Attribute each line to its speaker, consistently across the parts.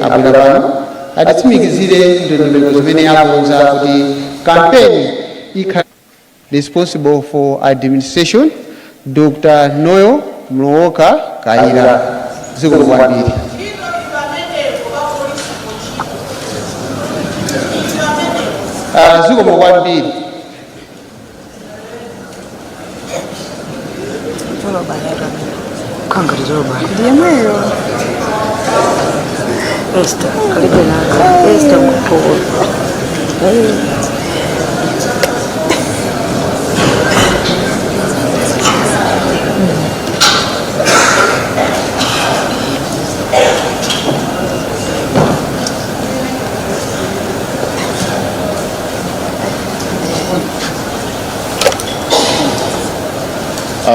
Speaker 1: abwera pano atitsimikizire ndondomeko zimene akonza kuti kampeni ikhala. Responsible for administration, Dr. Noyo Mlowoka Kaira. Ziko kwambiri. Ziko kwambiri.
Speaker 2: Esther, Esther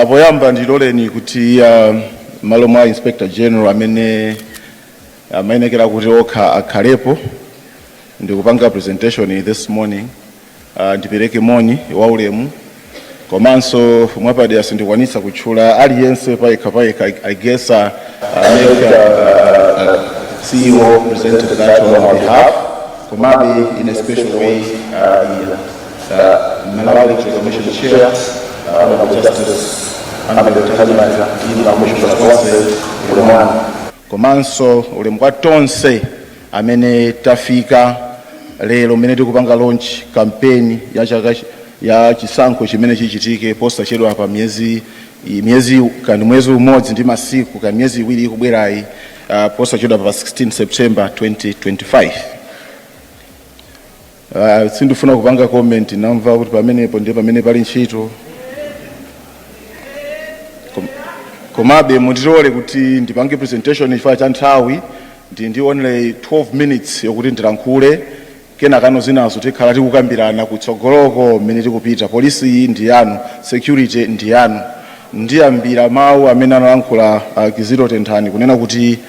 Speaker 3: Poyamba ndiloleni kuti malo mwa Inspector General amene amayenekera kuti okha akhalepo ndikupanga presentation this morning, ndipereke moni waulemu komanso mwapadera sindikwanisa kutchula aliyense payekha. I guess CEO presented that on behalf, komabe in a special way the Malawi Commission Chair, Justice komanso ulemu kwa tonse amene tafika lero mmene tikupanga launch campaign ya chaka ya chisankho chimene chichitike posachedwa pa mwezi kandi mwezi umodzi ndi masiku kandi miyezi iwiri ikubwerayi, posachedwa pa 16 September 2025. Sindifuna kupanga comment, namva kuti pamenepo ndiye pamene pali ntchito. Komabe mutilole kuti ndipange presentation ifa cha nthawi ndi only 12 minutes yokuti ndilankhule, kena kano zinazo tikhala tikukambirana kutsogoloko mmene tikupita. Police ndi yanu, security ndi yanu. Ndiyambira mawu amene analankhula Kizito Tenthani kunena kuti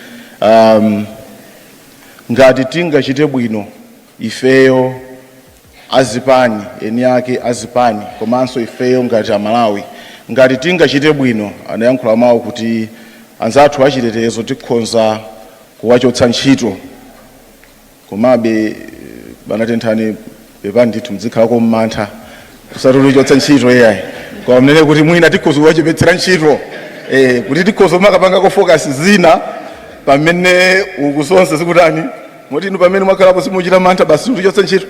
Speaker 3: ngati tingachite bwino ifeyo azipani eni yake azipani komanso ifeyo ngati Amalawi ngati tingachite bwino, anayankhula mawu kuti anzathu achitetezo tikhonza kuwachotsa ntchito. Komabe bana Tenthani pepa ndithu mdzikhalako mmantha kusatulichotsa ntchito yayi, kwa mnene kuti mwina tikhoza kuwachepetsera ntchito kuti tikhoza kumakapanga focus zina pamene ukusonse sikutani moti inu pamene mwakhalapo simuchita mantha basi tichotsa ntchito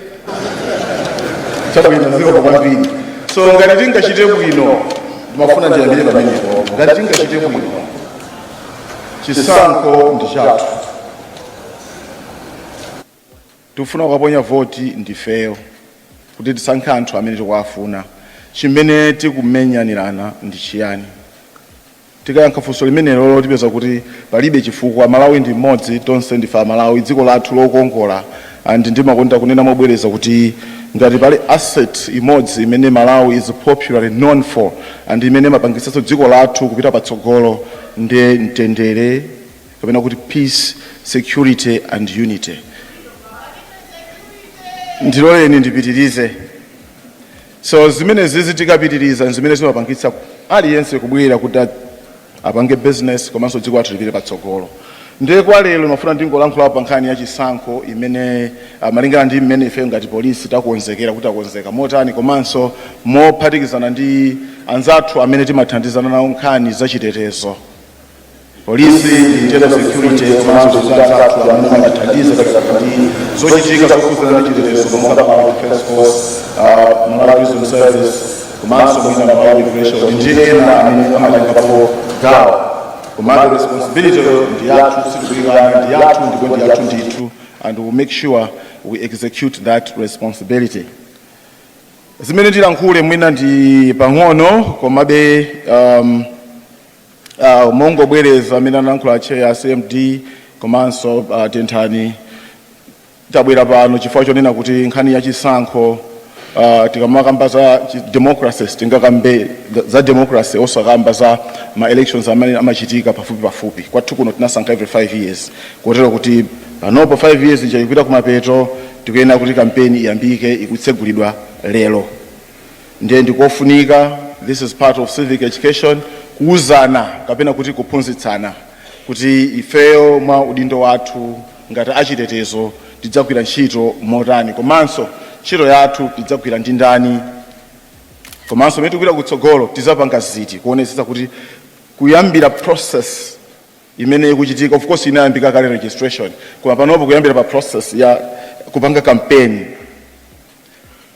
Speaker 3: chabwino ziko kwambiri. So ngati tingachite bwino ndimafuna ndiyambire pamenepo, ngati tingachite bwino chisankho ndi chathu, tifuna kukaponya voti ndifeyo kuti tisankhe anthu amene tikuwafuna. Chimene tikumenyanirana ndi chiyani? Tikayankha funso limenelo tipeza kuti palibe chifukwa. Malawi ndi mmodzi, tonse ndife Amalawi, dziko lathu lokongola. Ndimakonda kunena mobwereza kuti ngati pali asset imodzi imene Malawi is popularly known for and imene mapangisaso dziko lathu kupita patsogolo ndi mtendere, kapena kuti peace, security and unity. Ndiloleni ndipitirize. So zimene zizi tikapitiriza zimene zimapangitsa aliyense kubwera kuti apange business komanso dziko lathu lipite patsogolo. Ndiye kwa lero mafuna ndingolankhula pa nkhani ya chisankho imene malingana ndi mmene ife ngati polisi takuonzekera kuti akonzeka motani komanso mophatikizana ndi anzathu amene timathandizana nawo nkhani za chitetezo. Polisi, internal security, komanso anzathu amene amathandiza kuti zochitika zokhudzana ndi chitetezo monga defense force, Malawi Prison Service, komanso mwina Malawi Immigration ndi ena amene amatengapo gawo. Command responsibility ndi yathu, sikulikana ndi yathu, ndipo ndi yathu ndithu, and we will make sure we execute that responsibility. Zimene tilankhule mwina ndi pang'ono komabe mongobwereza amene analankhula chair CMD komanso Tenthani tabwera pano chifukwa chonena kuti nkhani ya chisankho tikamakamba za democracy tingakambe za democracy osakamba za ma elections amene amachitika pafupi kwathu kuno tinasankha every 5 years kotero kuti panopo 5 years ichayipita kumapeto tikuyena kuti kampeni iyambike ikutsegulidwa lero. Ndiye ndikofunika, this is part of civic education, kuuzana kapena kuti kuphunzitsana kuti ifeyo mwa udindo wathu ngati achitetezo tidzagwira ntchito motani, komanso ntchito yathu tidzagwira ndi ndani, komanso pamene tikupita kutsogolo tidzapanga ziti kuonetsetsa kuti kuyambira process imene ikuchitika, of course inayambika kale registration, koma panopo kuyambira pa process ya kupanga campaign,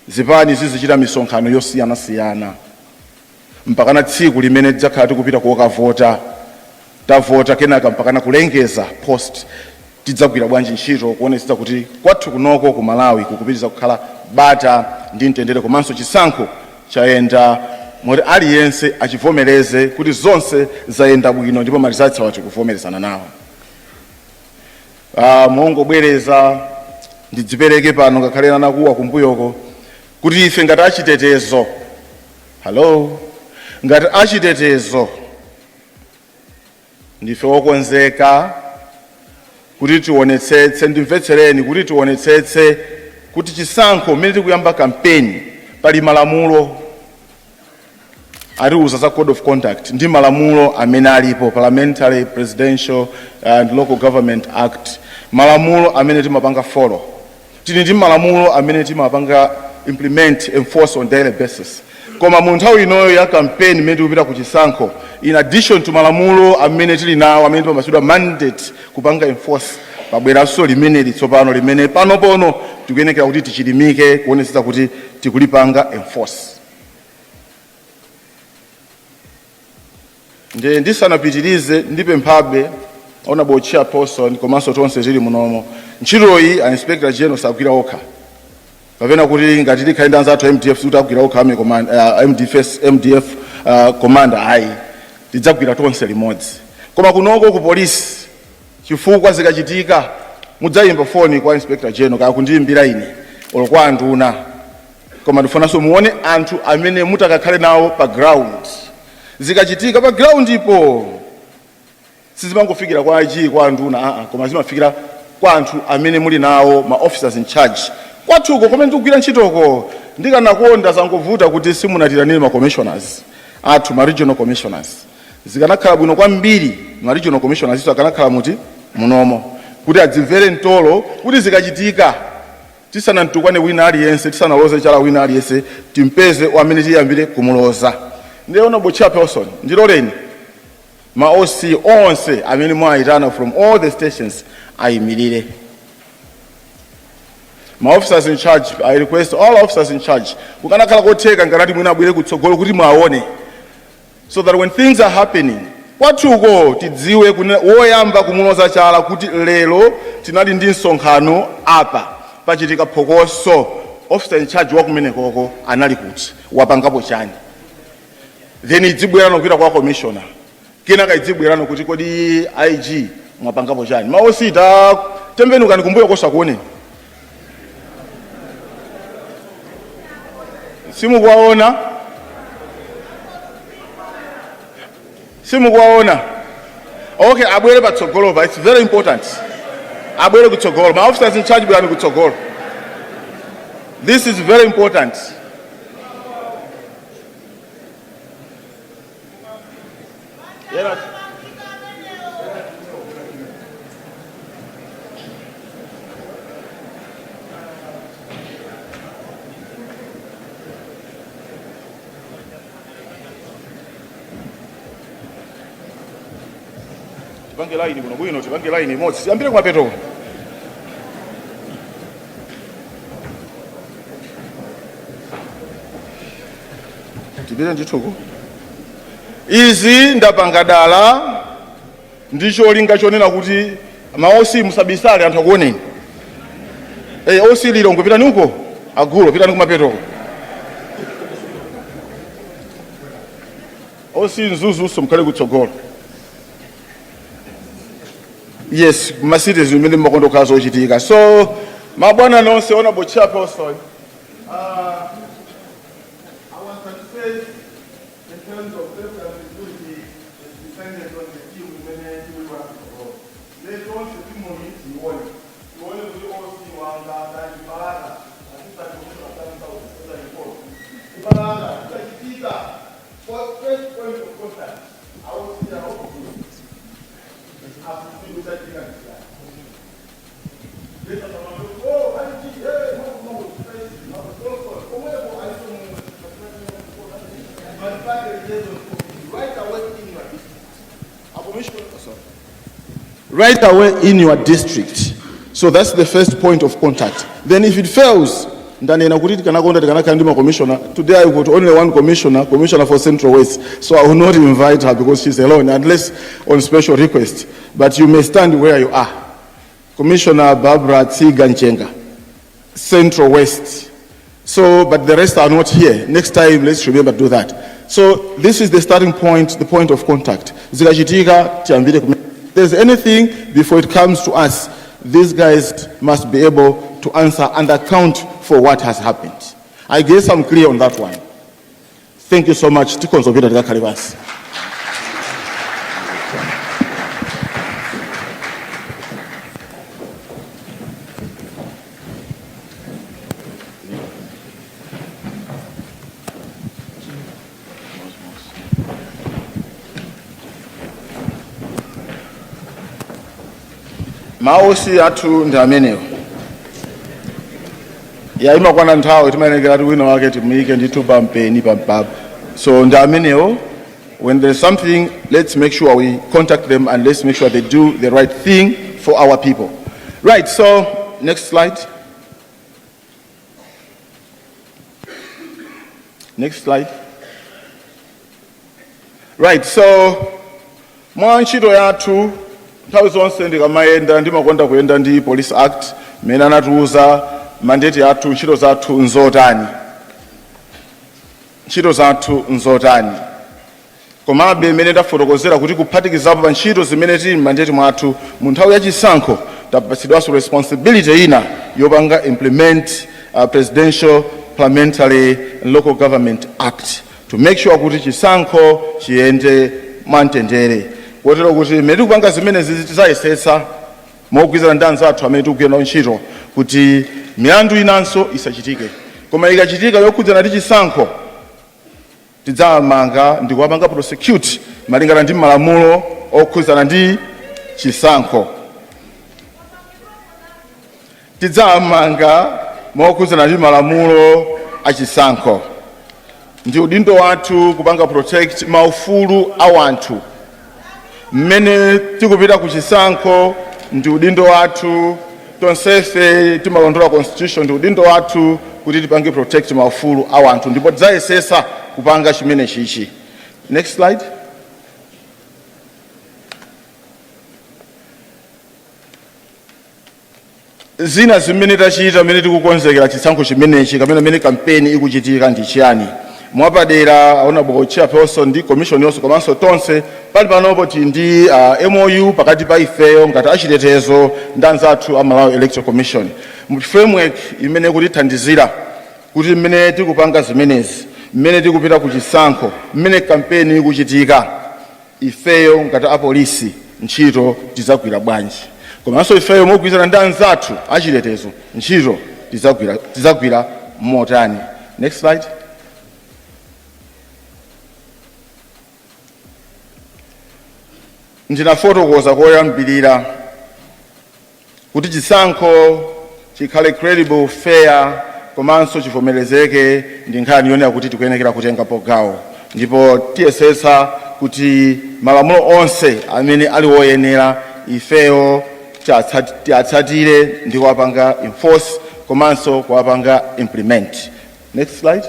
Speaker 3: zipani zizichita misonkhano yosiyanasiyana mpakana tsiku limene tidzakhala tikupita kokavota, tavota kenaka mpakana kulengeza post, tidzagwira bwanji ntchito kuonetsetsa kuti kwathu kunoko ku Malawi kukupitiriza kukhala bata ndi mtendere, komanso chisankho chayenda moti aliyense achivomereze kuti zonse zayenda bwino ndipo malizatsa wati kuvomerezana nawo. Mongobwereza ndidzipereke pano ngakhale anakuwa kumbuyoko kuti ife ngati achitetezo, ngati achitetezo ndife wokonzeka kuti tionetsetse, ndimvetsereni kuti tionetsetse kuti chisankho mmene tikuyamba campaign pali malamulo atiuza za code of conduct ndi malamulo amene alipo, Parliamentary, Presidential and Local Government Act, malamulo amene timapanga follow, tili ndi malamulo amene timapanga implement, enforce on daily basis. Koma mu nthawi inoyo ya campaign imene tikupita ku chisankho, in addition to malamulo amene tili nawo amene timamasudwa mandate kupanga enforce, pabweranso limene litsopano limene panopono tikuyenekera kuti tichilimike kuonetsetsa kuti tikulipanga enforce. Ndisanapitirize ndipemphabe honorable chairperson komanso tonse tili munomo, ntchitoyi a inspector general sagwira okha, kapena kuti ngati tikhaenda anzathu MDF sutagwira okha MDF commander ayi, tidzagwira tonse limodzi. Koma kunoko ku police chifukwa zikachitika mudzayimba foni kwa inspector general kaya kundiyimbira ine olo kwa anduna, koma ndifunanso muone anthu amene mutakakhale nawo pa ground. Zikachitika pa ground ipo sizimangofikira kwa IG kwa anduna, koma zimafikira kwa anthu amene muli nawo, ma officers in charge. Kwathuko komene tikugwira ntchitoko ndikanakonda zangovuta kuti simunatiranire ma commissioners athu, ma regional commissioners. Zikanakhala bwino kwambiri ma regional commissioners iso akanakhala muti munomo kuti adzimvere mtolo kuti zikachitika tisanamtukwane wina aliyense, tisanaloze chala wina aliyense, timpeze amene tiyambire kumuloza. Ndiye honorable chairperson ndiloleni ma OC onse amene mwayitana from all the stations ayimirire. My officers in charge, I request all officers in charge, kukanakhala kotheka ngati mwina abwere kutsogolo kuti mwaone, so that when things are happening, kwathuko tidziwe woyamba kumuloza chala kuti lero tinali ndi msonkhano apa pachitika phokoso, officer in charge wakumenekoko anali kuti wapangapo chani, then idzibwerano kupita kwa commissioner, kenaka idzibwerano kuti kodi IG mwapangapo chani. Maosita tembenukani kumbuyo kosakuoneni. Simukuwaona? Simukuwaona? Okay, abwere patsogolo, it's very important. Abwere kutsogolo. My officers in charge bwerani kutsogolo. This is very important. Tipange line kuno bwino, tipange line imodzi, siyambire kumapeto. Tibire ndithuko. Izi ndapanga dala ndicho linga chonena kuti maosi musabisale anthu akuoneni. Osi lilongo pita nuko agulo pita nukumapeto. Osi nzuzu somkhale kutsogolo. Yes, my cities remaining makondo kazo chitika. So mabwana nonse honorable chairperson, I want to say in terms of safety and security is dependent on the team we manage to work for. They don't see money you want. You want to all see one that you bala. I think that you should have done that before. Bala, like Peter, for first point of contact, I will see how to do it. Right away in your district. So that's the first point of contact. Then if it fails, today I got only one commissioner for Central West. So I will not invite her because she's alone, unless on special request. But you may stand where you are. Commissioner Barbara Tsiganchenga, Central West. So, but the rest are not here. Next time, let's remember to do that. So this is the starting point, the point of contact. If there's anything before it comes to us, these guys must be able to answer and account for what has happened. I guess I'm clear on that one. Thank you so much. Maosi atu ndamenewo. Ya ima kwa nthawi timayenekera wina wake timuyike ndithu pampeni pampapa. So ndamenewo, when there's something, let's make sure we contact them and let's make sure they do the right thing for our people. Right, so next slide. Next slide. Right, so mwanchito yathu nthawi zonse ndikamayenda ndimakonda kuyenda ndi Police Act mmene anatiuza mandate yathu ntchito zathu nzotani. Komabe mmene ndafotokozera kuti kuphatikizapo pa ntchito zimene tili mandate mwathu mu nthawi ya chisankho tapatsidwanso responsibility ina yopanga implement Presidential Parliamentary and Local Government Act to make sure kuti chisankho chiyende mwamtendere. Kotero kuti mmene tikupanga zimene tizayesetsa mogwirizana ndi anzathu amene tikugwira ntchito kuti milandu inanso isachitike. Koma ikachitika yokhudzana ndi chisankho tidzamanga ndi kuwapanga prosecute malingana ndi malamulo okhudzana ndi chisankho. Tidzamanga mokhudzana ndi malamulo a chisankho. Ndi udindo wathu kupanga protect maufulu a wanthu. Mmene tikupita ku chisankho ndi udindo wathu, tonsefe timalondola constitution ndi udindo wathu kuti tipange protect maufulu a wanthu ndipo tidzayesesa kupanga chimene chichi. Next slide. Zina zimene tachita mmene tikukonzekera chisankho chimenechi kapena mmene kampeni ikuchitika ndi chiyani. Mwapadera honorable chairperson ndi commission yonse komanso tonse pali panopo ndi MOU pakati pa ifeyo ngati achitetezo ndi anzathu a Malawi Electoral Commission mu framework imene kutithandizira kuti mmene tikupanga zimenezi, mmene tikupita ku chisankho, mmene kampeni ikuchitika, ifeyo ngati Apolice ntchito tidzagwira bwanji. Komanso ifeyo mogwirizana ndi anzathu achitetezo ntchito tidzagwira motani. Next slide. Ndinafotokoza koyambirira kuti chisankho chikhale credible, fair, komanso chivomerezeke ndi nkhani yonena kuti tikuyenekera kutengapo gawo. Ndipo tiyesetsa kuti malamulo onse amene ali woyenera ifeyo tiatsatire ndi kuwapanga enforce komanso kuwapanga implement. Next slide.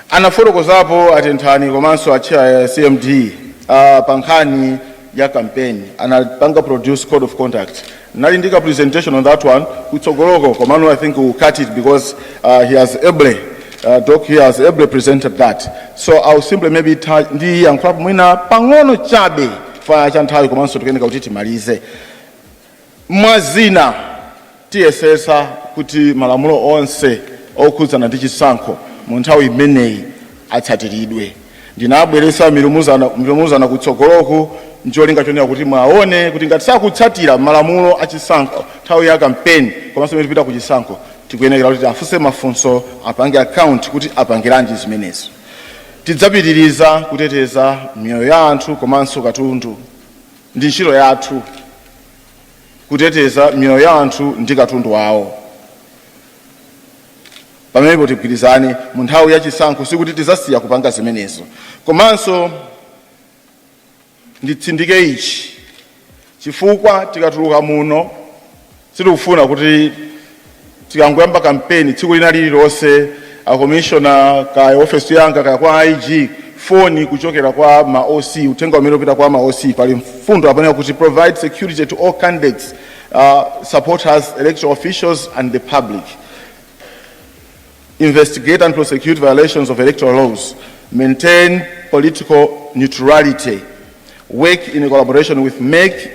Speaker 3: Anafotokozapo atenthani komanso achair CMD pa nkhani ya campaign anapanga produce code of conduct. Nali ndika presentation on that one kutsogoloko komano I think we'll cut it because he has ably presented that. So I'll simply maybe ndi yankhala mwina pang'ono chabe fa cha nthawi komanso tikuyeneka kuti timalize. Mwazina tiyesesa kuti malamulo onse okhudzana ndi chisankho mu nthawi imeneyi atsatiridwe. Ndinabweresa milumuzana kutsogoloko njolinga chonera kuti mwaone kuti ngati sakutsatira malamulo a chisankho nthawi ya campaign komanso imene tipita ku chisankho tikuyenekera kuti afunse mafunso apange account kuti apangiranji zimenezo. tidzapitiriza kuteteza miyoyo ya anthu komanso katundu. Ndi ntchito yathu kuteteza miyoyo ya anthu ndi katundu wawo. Pamenepo tigwirizane mu nthawi ya chisankho sikuti tidzasiya kupanga zimenezo. Komanso nditsindike ichi chifukwa tikatuluka muno sitikufuna kuti tikangoyamba kampeni tsiku lina lililonse akomishona kaya ofesi yanga kaya kwa IG foni kuchokera kwa ma OC utenga umene upita kwa ma OC pali mfundo apanena kuti provide security to all candidates, supporters, electoral officials and the public. Investigate and prosecute violations of electoral laws. Maintain political neutrality. Work in collaboration with MEC,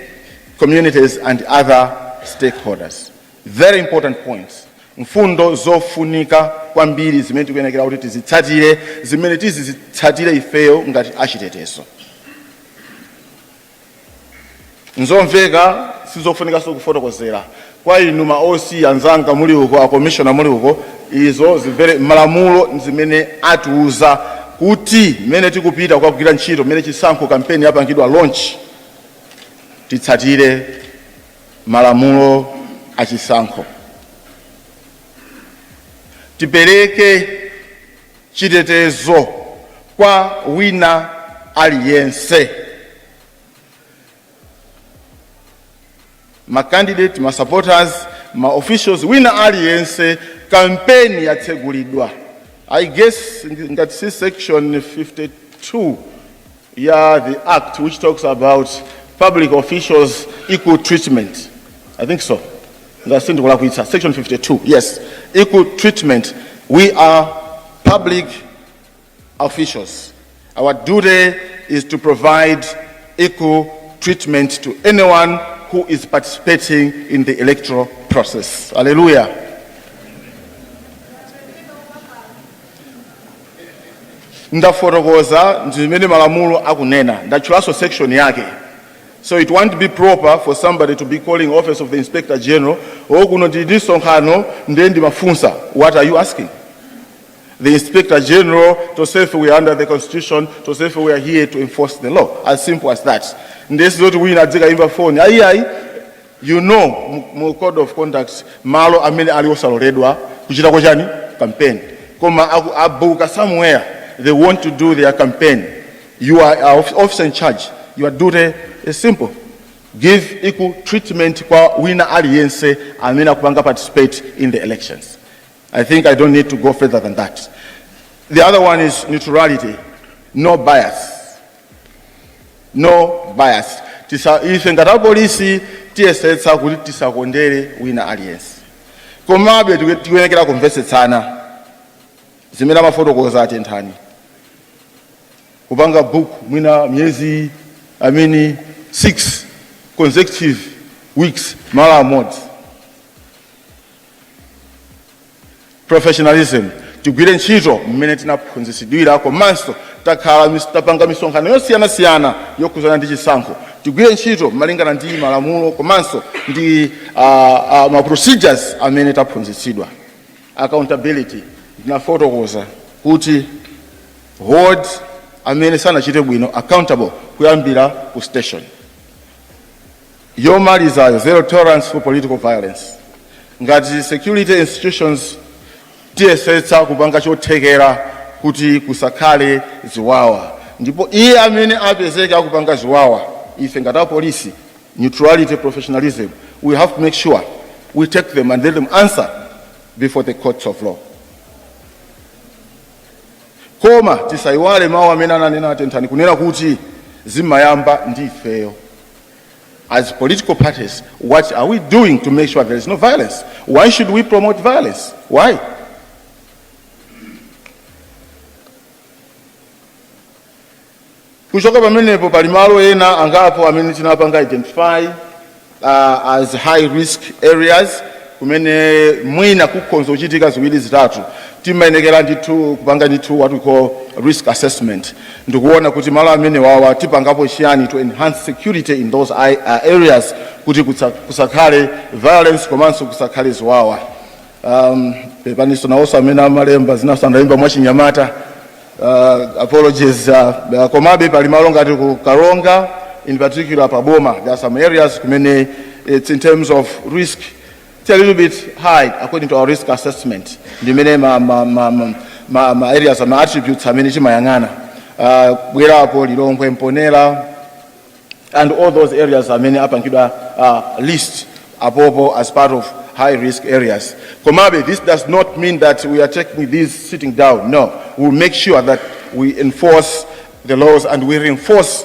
Speaker 3: communities and other stakeholders. Very important points. Mfundo zofunika kwambiri zimene tikuyenekera kuti tizitsatire, zimene tizitsatire ifeyo ngati achitetezo. Nzomveka sizofunika kufotokozera. Kwa inu ma OC anzanga muli uko, a commissioner muli uko, izo zimvere malamulo zimene atiuza kuti mene tikupita kwa kugwira ntchito mene chisankho kampeni yapangidwa launch titsatire malamulo a chisankho. Tipereke chitetezo kwa wina aliyense. Ma candidate, ma supporters, ma officials, wina aliyense kampeni yatsegulidwa. I guess in that section 52, the act which talks about public officials equal treatment. I think so. That's section 52. Yes, equal treatment. We are public officials. Our duty is to provide equal treatment to anyone who is participating in the electoral process. Hallelujah. Ndafotokoza ndimene malamulo akunena ndachulaso section yake. So it won't be proper for somebody to be calling office of the Inspector General okuno ndidiso nkhano ndendi mafunsa. What are you asking? The Inspector General to say if we are under the Constitution, to say if we are here to enforce the law. As simple as that. Ndesi zoti wina dzika imba phone. Ayi, you know mu code of conduct malo amene ali osaloledwa kuchita kwa chani campaign. Koma abuka somewhere they want to do their campaign. You are officer in charge. Your duty is simple. Give equal treatment kwa wina aliyense amene akupanga participate in the elections. I think I don't need to go further than that. The other one is neutrality. No bias. No bias. Ife ngati Apolice tiyesetsa kuti tisakondere wina aliyense. Komabe tikuyenekera kumvetsetsana. Zimene amafotokoza ati Nkhani. Kupanga book mwina miezi 6 consecutive weeks mala amodzi. Professionalism. Tigwire ntchito mmene tinaphunzitsidwira komanso tapanga misonkhano yosiyana yokuzana ndi chisankho. Tigwire ntchito malingana ndi malamulo komanso ndi ma procedures amene taphunzitsidwa. Accountability. Ndinafotokoza kuti hold amene sanachite bwino accountable kuyambira ku station. Yomaliza zero tolerance for political violence. Ngati security institutions tiyesetsa kupanga chothekera kuti kusakhale ziwawa. Ndipo iye amene apezeka kupanga ziwawa, ife ngati Apolice, neutrality, professionalism, we have to make sure we take them and let them answer before the courts of law. Koma tisaiwale mawu amene ananena atentani kunena kuti zimayamba ndi ifeyo. As political parties, what are we doing to make sure there is no violence? Why should we promote violence? Why? Kuchoka pamenepo pali malo ena angapo amene tinapanga identify as high risk areas kumene mwina kukhonza kuchitika ziwiri zitatu. Timayenekera ndithu kupanga ndithu what we call risk assessment. Ndikuona kuti malo amene wawa tipangapo chiyani to enhance security in those areas kuti kusakhale violence komanso kusakhale ziwawa. Pepaniso naonso amene amalemba zinasandalemba mwachinyamata apologies, komabe pali malo ngati ku Karonga, in particular Paboma. There are some areas kumene it's in terms of risk, it's a little bit high according to our risk assessment. Ndimene ma areas ma attributes amene chimayangana. Bwerapo Lilongwe Mponera and all those areas amene apangidwa list apopo as part of high risk areas. Komabe, this does not mean that we are taking these sitting down. No, we'll make sure that we enforce the laws and we reinforce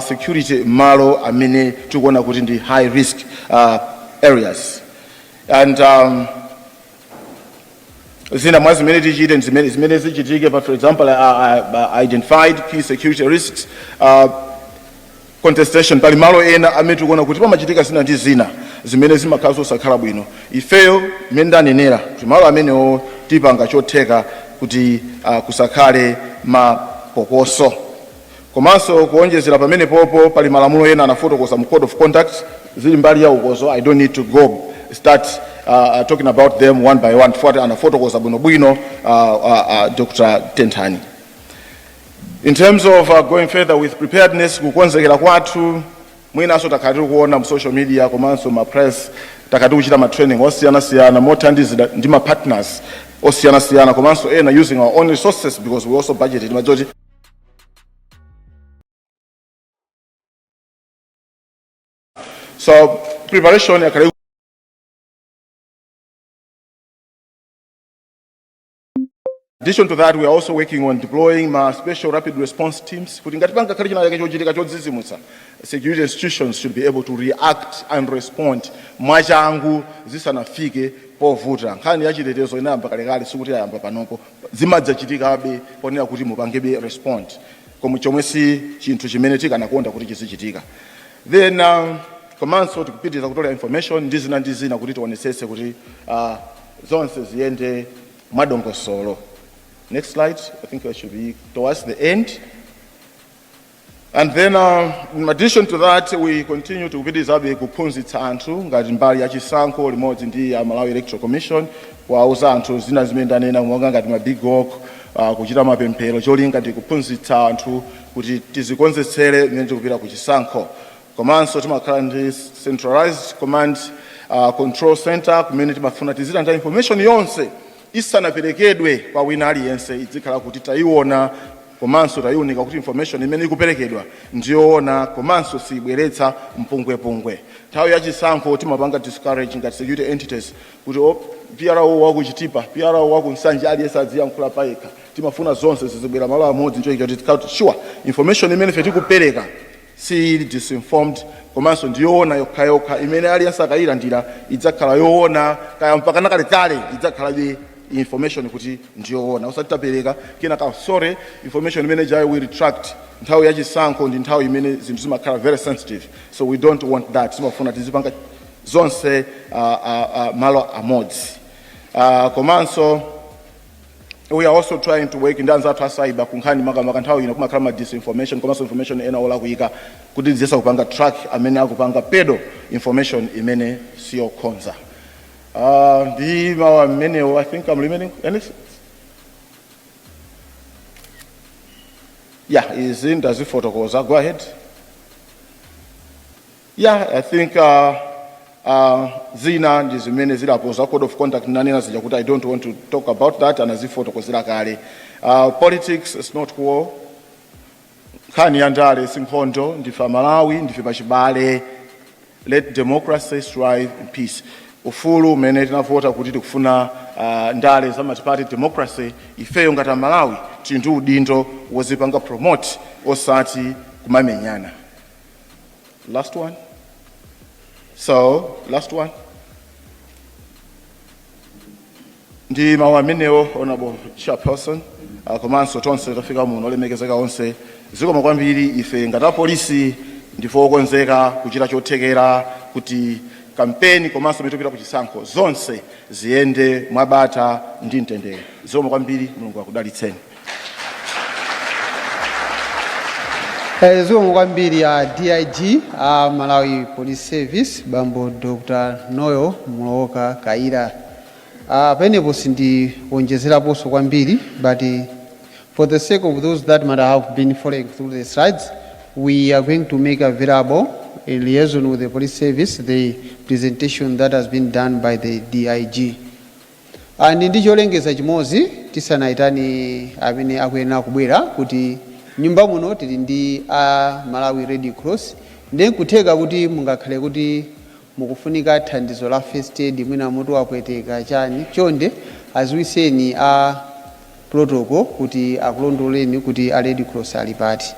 Speaker 3: security malo amene tukona kuti ndi high risk areas. And zina mwazi zimene tichite zimene zichitike, but for example I identified key security risks, contestation pali malo ena amene tukona kuti pamachitika zina ndi zina zimene zimakhala zosakhala bwino. Ifeyo mmene ndanenera kuti malo amenewo tipanga chotheka kuti kusakhale mapokoso. Komanso kuonjezera pamene popo pali malamulo ena anafotokoza mu code of conduct zili mbali ya ukozo. I don't need to go start talking about them one by one. Anafotokoza bwino Dr. Nkhani. In terms of going further with preparedness, kukonzekera kwathu mwinaso takati kuona mu social media komanso ma press takati kuchita ma training osiyana mothandizira ndi ma partners osiyana komanso ena using our own resources because we also budgeted majority. So preparation yakale. In addition to that, we are also working on deploying my special rapid response teams. Security institutions should be able to react and respond. Machangu zisanafike povuta. Nkhani yachitetezo inayamba kalekale sikuti yayamba panopo. Zimadzachitikabe ponera kuti mupangebe respond. Komwe chomwe si chinthu chimene tikanakonda kuti chizichitika. Then komanso tikupitiriza kutola information ndi zina kuti tionesese kuti zonse ziyende mwadongosolo. Next slide. I think I should be towards the end. And then, in addition to that, we continue to visit kuphunzitsa anthu ngati mbali ya chisankho limodzi ndi Malawi Electoral Commission kuwauza anthu zina zimene ndanena monga ngati ma big walk, kuchita mapemphero cholinga ndi kuphunzitsa anthu kuti tizikonzetsere mmene tikupita ku chisankho. Komanso timakhala ndi centralized command control center kumene timafuna tizilanda information yonse isanaperekedwe kwa wina aliyense idzikhala kuti tayiona komanso tayiunika kuti information imene ikuperekedwa ndiyoona komanso sibweretsa mpungwepungwe. Nthawi ya chisankho timapanga discourage ngati security entities kuti PRO wakuchitipa PRO wakunsanje aliyense adziyankhula payekha. Timafuna zonse zizibwera malo amodzi njoyika kuti sure information imene fe tikupereka si disinformed komanso ndiyoona yokha imene aliyense akayilandira idzakhala yoona kaya mpaka nakale idzakhala information kuti ndiyoona usatapereka kena ka sorry information imene jai we retract. Nthawi ya chisankho ndi nthawi imene zinthu zimakhala very sensitive, so we don't want that. Timafuna tizipanga zonse malo amodzi. Komanso we are also trying to work in danza to cyber kunkhani makamaka nthawi ino kumakhala ma disinformation komanso information ena ola kuika kuti ziyesa kupanga track amene akupanga pedo information imene siyo khonza. I think I'm remaining anything. Yeah, is in does it photocosa? Go ahead. Yeah, I think zina ndi zimene zilapoza code of conduct nanena zija kuti I don't want to talk about that and azifotokozera kale. Politics is not war. Nkhani yandale sinkhondo ndife Malawi ndife pachibale. Let democracy strive in peace. Ufulu umene tinavota kuti tikufuna ndale za multi-party democracy ifeyo ngati Malawi tinthu udindo wozipanga promote osati kumamenyana. Last one. So, last one. Ndi mawu amenewo honorable chairperson komanso tonse tafika muno olemekezeka onse zikomo kwambiri ife ngati Apolice ndife okonzeka kuchita chothekera kuti kampeni komanso mitopita ku chisankho zonse ziyende mwabata ndi mtendere. Zikomo kwambiri, Mulungu akudalitseni.
Speaker 1: Zikomo kwambiri ya DIG Malawi Police Service Bambo Dr. Noyo Mulowoka Kaira. Penepo sindi wonjezeraponso kwambiri but For the sake of those that might have been following through the slides, we are going to make available in liaison with the police service the presentation that has been done by the DIG. And ndicholengeza chimozi tisanaitani amene akuyenera kubwera kuti nyumba muno tili ndi a Malawi Red Cross ndi kutheka kuti mungakhale kuti mukufunika thandizo la first aid mwina mutu wapweteka chani chonde aziwiseni a protocol kuti akulondoleni kuti a Red Cross ali pati.